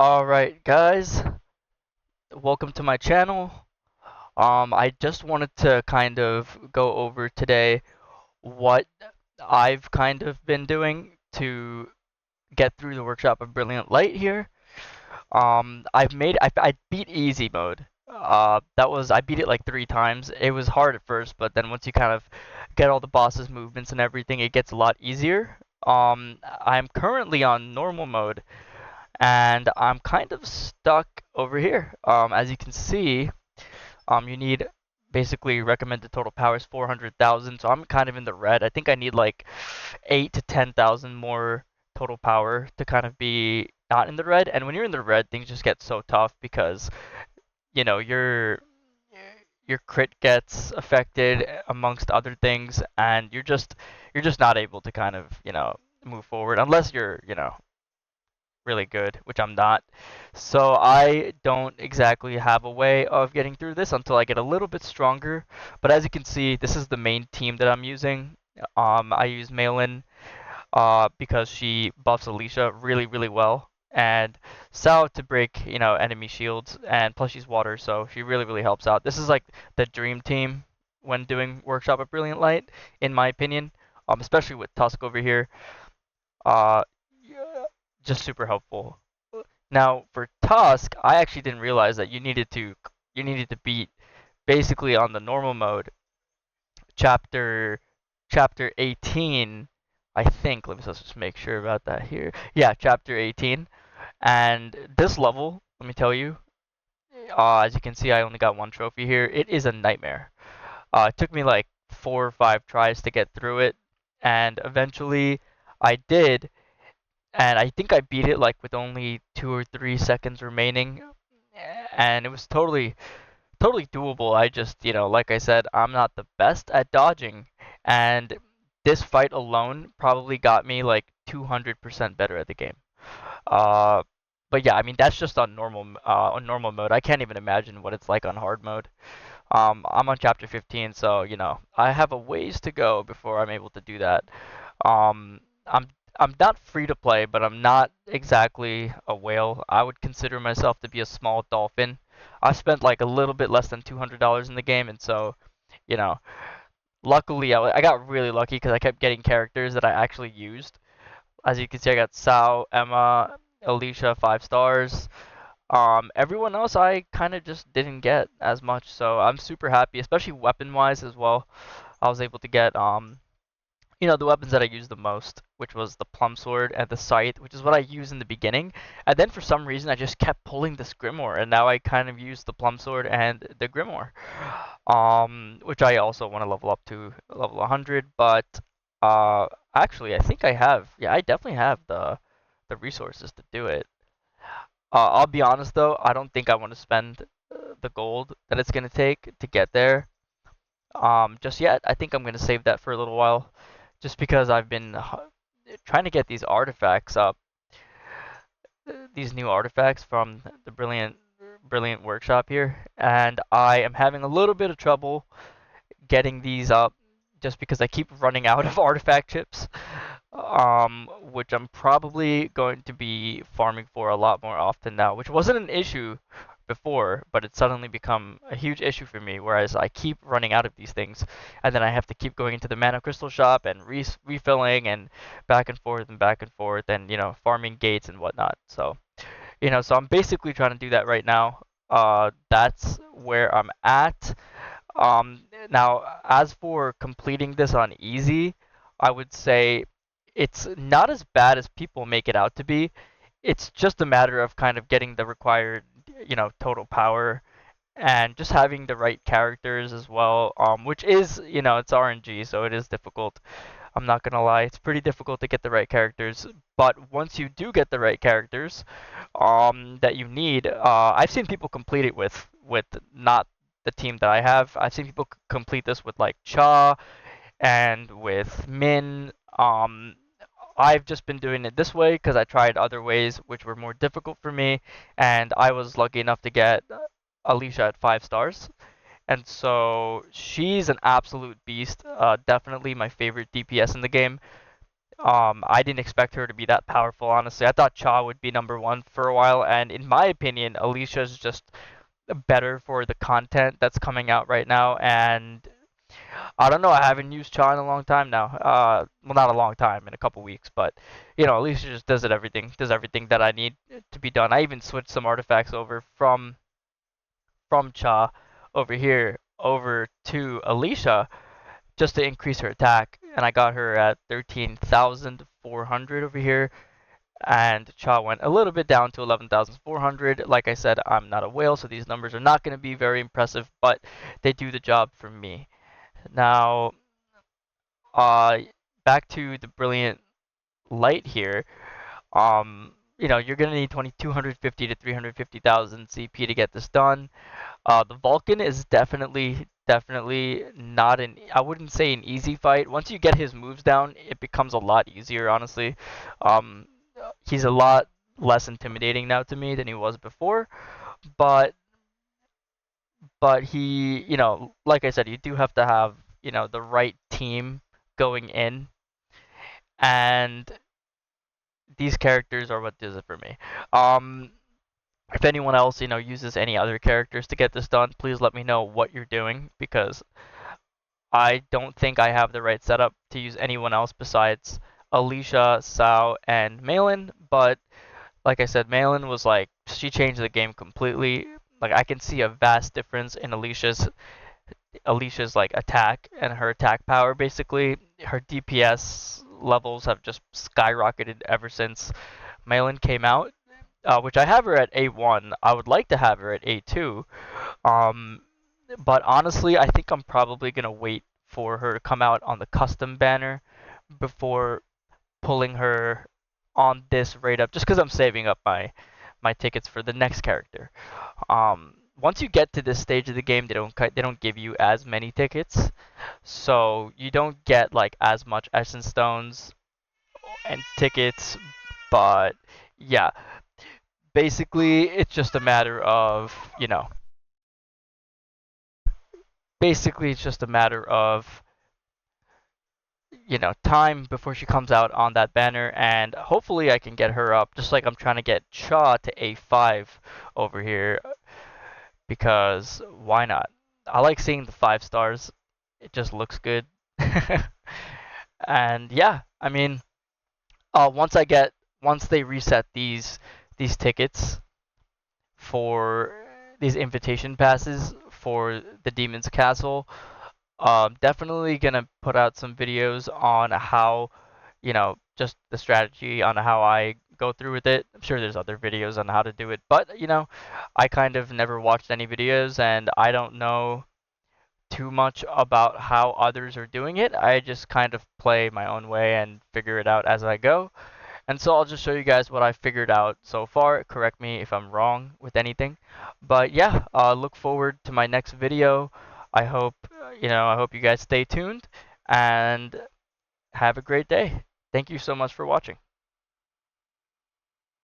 Alright guys, welcome to my channel. I just wanted to kind of go over today what I've kind of been doing to get through the Workshop of Brilliant Light here. I beat easy mode. I beat it like 3 times. It was hard at first, but then once you kind of get all the boss's movements and everything, it gets a lot easier. I'm currently on normal mode and I'm kind of stuck over here. As you can see, you need basically recommended total power is 400,000, so I'm kind of in the red. I think I need like 8 to 10,000 more total power to kind of be not in the red. And when you're in the red, things just get so tough because you know your crit gets affected amongst other things, and you're just not able to kind of move forward unless you're really good, which I'm not. So I don't exactly have a way of getting through this until I get a little bit stronger. But as you can see, this is the main team that I'm using. I use Malin because she buffs Alicia really, really well. And Sao to break, enemy shields, and plus she's water, so she really, really helps out. This is like the dream team when doing Workshop of Brilliant Light, in my opinion. Especially with Tusk over here. Uh, yeah, just super helpful. Now for Tusk, I actually didn't realize that you needed to beat basically on the normal mode chapter chapter 18. I think. Let's just make sure about that here. Yeah, chapter 18. And this level, let me tell you, as you can see, I only got one trophy here. It is a nightmare. It took me like 4 or 5 tries to get through it, and eventually I did, and I think I beat it like with only 2 or 3 seconds remaining, and it was totally doable. I just, like I said, I'm not the best at dodging, and this fight alone probably got me like 200% better at the game. Uh, but yeah, I mean that's just on normal mode. I can't even imagine what it's like on hard mode. I'm on chapter 15, so I have a ways to go before I'm able to do that. Um, I'm I'm not free to play, but I'm not exactly a whale. I would consider myself to be a small dolphin. I've spent like a little bit less than $200 in the game, and so, you know, luckily I got really lucky because I kept getting characters that I actually used. As you can see, I got Sao, Emma, Alicia, 5 stars. Everyone else I kind of just didn't get as much, so I'm super happy, especially weapon-wise as well. I was able to get the weapons that I used the most, which was the plum sword and the scythe, which is what I used in the beginning. And then for some reason I just kept pulling this grimoire, and now I kind of use the plum sword and the grimoire, which I also want to level up to level 100. But uh, actually, I think I have. Yeah, I definitely have the resources to do it. I'll be honest though, I don't think I want to spend the gold that it's gonna take to get there. Just yet. I think I'm gonna save that for a little while, just because I've been trying to get these artifacts up, these new artifacts from the Brilliant Workshop here, and I am having a little bit of trouble getting these up, just because I keep running out of artifact chips, which I'm probably going to be farming for a lot more often now, which wasn't an issue before, but it's suddenly become a huge issue for me, whereas I keep running out of these things, and then I have to keep going into the mana crystal shop and refilling and back and forth, and farming gates and whatnot. So, so I'm basically trying to do that right now. That's where I'm at. Now, as for completing this on easy, I would say it's not as bad as people make it out to be. It's just a matter of kind of getting the required, total power and just having the right characters as well, which is, it's RNG, so it is difficult. I'm not gonna lie, it's pretty difficult to get the right characters. But once you do get the right characters, that you need, I've seen people complete it with not the team that I have. I've seen people complete this with like Cha and with Min. I've just been doing it this way because I tried other ways which were more difficult for me, and I was lucky enough to get Alicia at 5 stars. And so she's an absolute beast. Definitely my favorite DPS in the game. I didn't expect her to be that powerful, honestly. I thought Cha would be number one for a while, and in my opinion, Alicia's just better for the content that's coming out right now. And I don't know, I haven't used Cha in a long time now. Well, not a long time, in a couple weeks, but Alicia just does everything that I need to be done. I even switched some artifacts over from Cha over here over to Alicia just to increase her attack, and I got her at 13,400 over here, and Cha went a little bit down to 11,400. Like I said, I'm not a whale, so these numbers are not going to be very impressive, but they do the job for me. Now, uh, back to the Brilliant Light here. You're going to need 250 to 350,000 CP to get this done. The Vulcan is definitely not I wouldn't say an easy fight. Once you get his moves down, it becomes a lot easier, honestly. Um, he's a lot less intimidating now to me than he was before, but he, like I said, you do have to have, the right team going in, and these characters are what does it for me. Um, if anyone else, uses any other characters to get this done, please let me know what you're doing, because I don't think I have the right setup to use anyone else besides Alicia, Sao, and Malin. But like I said, Malin was like, she changed the game completely. Like, I can see a vast difference in Alicia's like attack and her attack power. Basically, her DPS levels have just skyrocketed ever since Malin came out. Which I have her at A1. I would like to have her at A2. Um, but honestly, I think I'm probably gonna wait for her to come out on the custom banner before pulling her on this rate up, just because I'm saving up my tickets for the next character. Once you get to this stage of the game, they don't give you as many tickets, so you don't get like as much essence stones and tickets. But yeah, basically it's just a matter of basically it's just a matter of time before she comes out on that banner, and hopefully I can get her up, just like I'm trying to get Cha to A5 over here, because why not? I like seeing the 5 stars. It just looks good. And yeah, I mean, once they reset these tickets for these invitation passes for the Demon's Castle, definitely gonna put out some videos on how, just the strategy on how I go through with it. I'm sure there's other videos on how to do it, but I kind of never watched any videos, and I don't know too much about how others are doing it. I just kind of play my own way and figure it out as I go. And so I'll just show you guys what I figured out so far. Correct me if I'm wrong with anything. But yeah, look forward to my next video. I hope, I hope you guys stay tuned and have a great day. Thank you so much for watching.